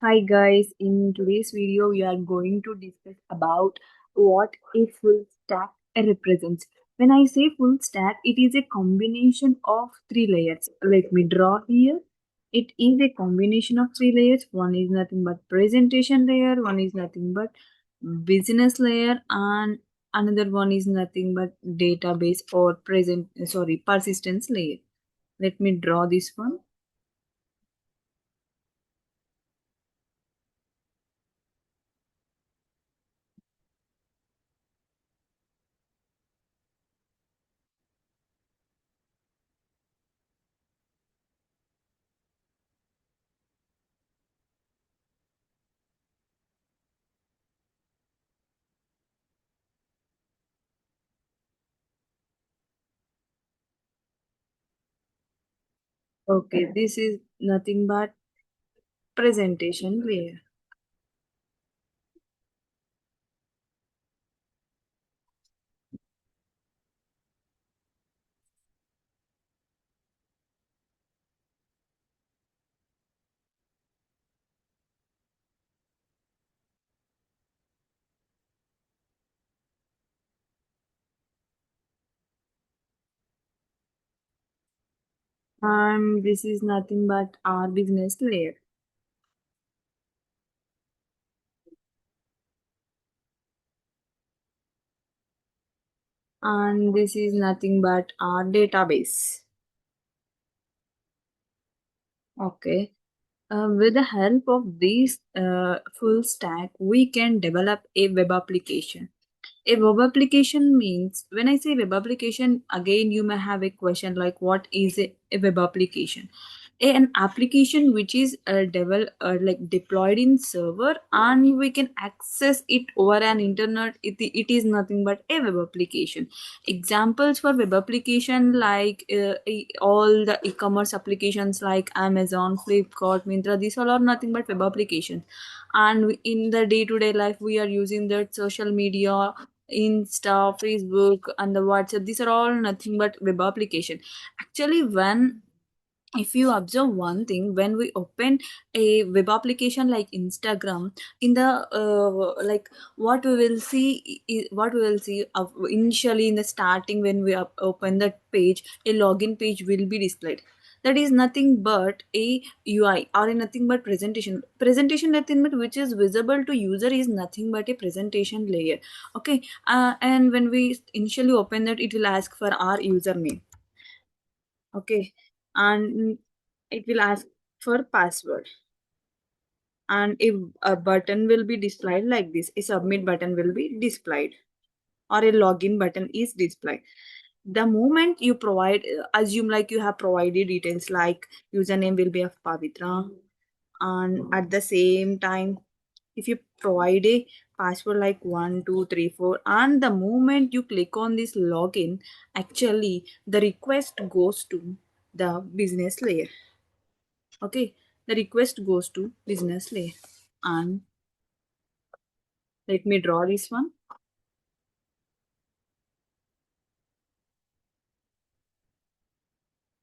Hi guys, in today's video we are going to discuss about what a full stack represents. When I say full stack, it is a combination of three layers. Let me draw here. It is a combination of three layers. One is nothing but presentation layer, one is nothing but business layer, and another one is nothing but database or persistence layer. Let me draw this one. Okay, this is nothing but presentation layer. And this is nothing but our business layer. And this is nothing but our database. Okay. With the help of this full stack, we can develop a web application. A web application means, when I say web application, again, you may have a question like, what is a web application? An application which is like deployed in server and we can access it over an internet. It is nothing but a web application. Examples for web application like all the e-commerce applications like Amazon, Flipkart, Myntra, these all are nothing but web applications. And in the day-to-day life we are using that social media, Insta, Facebook, and the WhatsApp. These are all nothing but web application. Actually, when if you observe one thing, when we open a web application like Instagram, in the like what we will see what we will see initially in the starting, when we open that page, a login page will be displayed. That is nothing but a UI or a nothing but presentation nothing but which is visible to user is nothing but a presentation layer. Okay. And when we initially open that, it will ask for our username. Okay. And it will ask for password, and if a button will be displayed like this, a submit button will be displayed, or a login button is displayed. The moment you provide, assume like you have provided details like username will be of Pavitra, and at the same time, if you provide a password like 1234, and the moment you click on this login, actually the request goes to the business layer. Okay, the request goes to business layer. And let me draw this one.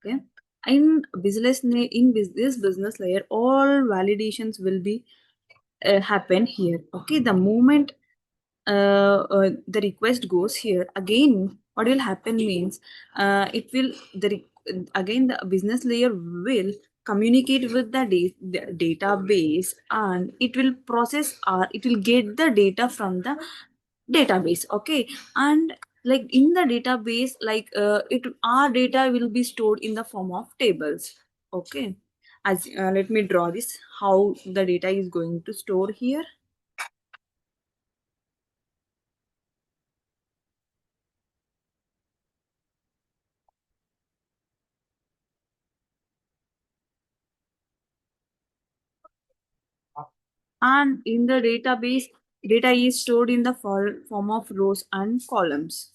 Okay, in this business layer, all validations will be happen here. Okay, the moment the request goes here, again what will happen means, it will again the business layer will communicate with the database, and it will process, or it will get the data from the database. Okay. And like in the database, like it our data will be stored in the form of tables. Okay. As let me draw this, how the data is going to store here. And in the database, data is stored in the form of rows and columns.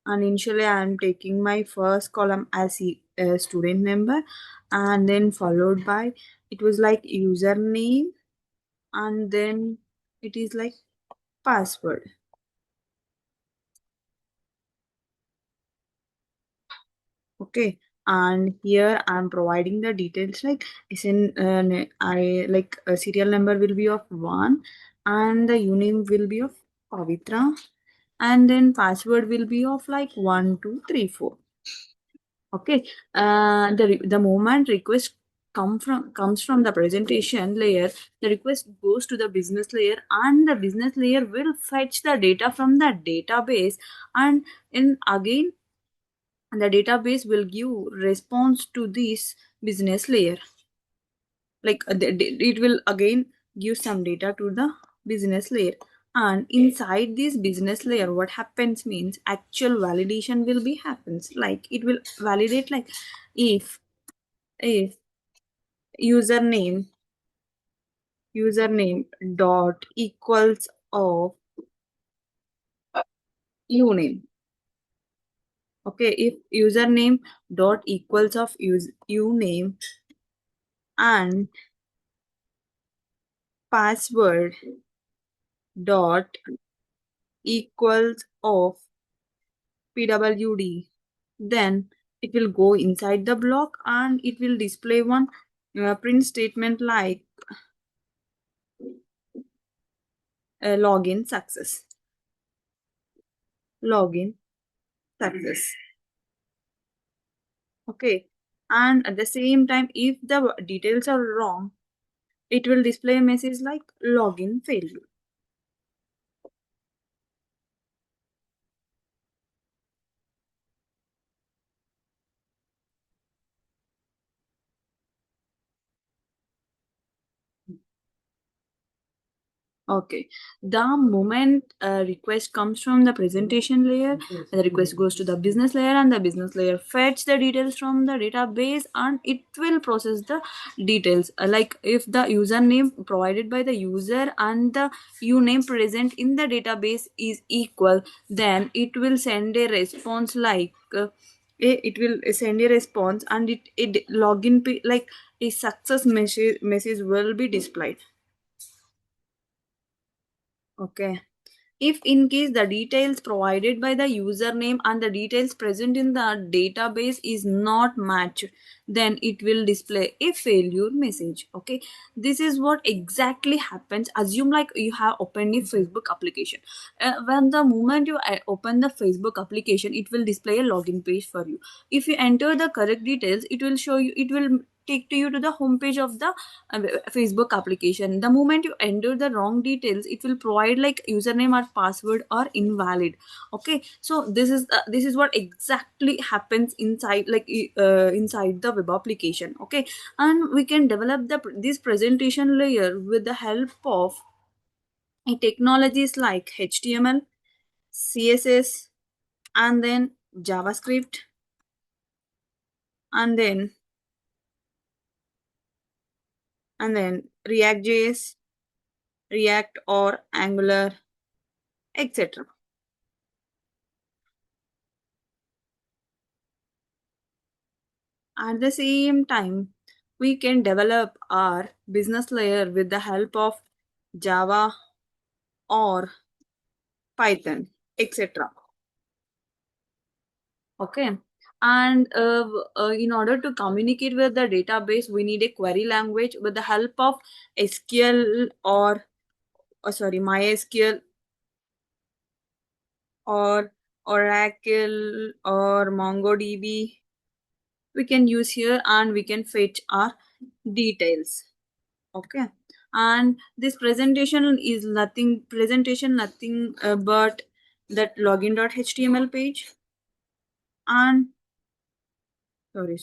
And initially I am taking my first column as a student number, and then followed by, it was like username, and then it is like password. Okay, and here I'm providing the details like is in I like a serial number will be of one, and the uname will be of Pavitra, and then password will be of like 1234. Okay, the moment request comes from the presentation layer, the request goes to the business layer, and the business layer will fetch the data from the database, and in again the database will give response to this business layer. Like it will again give some data to the business layer, and inside this business layer what happens means actual validation will be happens, like it will validate like if if username username dot equals of uname. Okay, if username dot equals of uname and password dot equals of pwd, then it will go inside the block and it will display one print statement like login success, login success. Okay, and at the same time if the details are wrong, it will display a message like login failure. Okay. The moment a request comes from the presentation layer, the request goes to the business layer, and the business layer fetch the details from the database, and it will process the details. Like if the username provided by the user and the uname present in the database is equal, then it will send a response like it will send a response, and it login like a success message will be displayed. Okay. If in case the details provided by the username and the details present in the database is not matched, then it will display a failure message. Okay, this is what exactly happens. Assume like you have opened a Facebook application. When the moment you open the Facebook application, it will display a login page for you. If you enter the correct details, it will show you, it will take to you to the homepage of the Facebook application. The moment you enter the wrong details, it will provide like username or password or invalid. Okay, so this is what exactly happens inside like inside the web application. Okay, and we can develop this presentation layer with the help of technologies like HTML, CSS, and then JavaScript, and then React.js, React or Angular, etc. At the same time, we can develop our business layer with the help of Java or Python, etc. Okay. And in order to communicate with the database, we need a query language with the help of SQL or sorry, MySQL or Oracle or MongoDB. We can use here and we can fetch our details. Okay, and this presentation nothing but that login.html page, and sorry,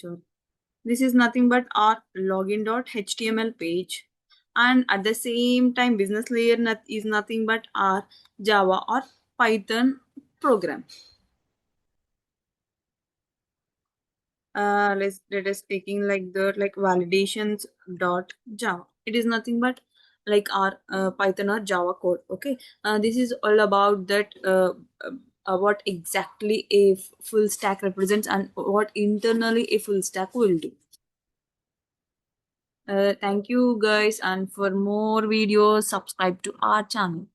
this is nothing but our login.html page, and at the same time business layer is nothing but our Java or Python program. Let us taking like the like validations dot java, it is nothing but like our Python or Java code. Okay, this is all about that what exactly a full stack represents and what internally a full stack will do. Thank you guys, and for more videos subscribe to our channel.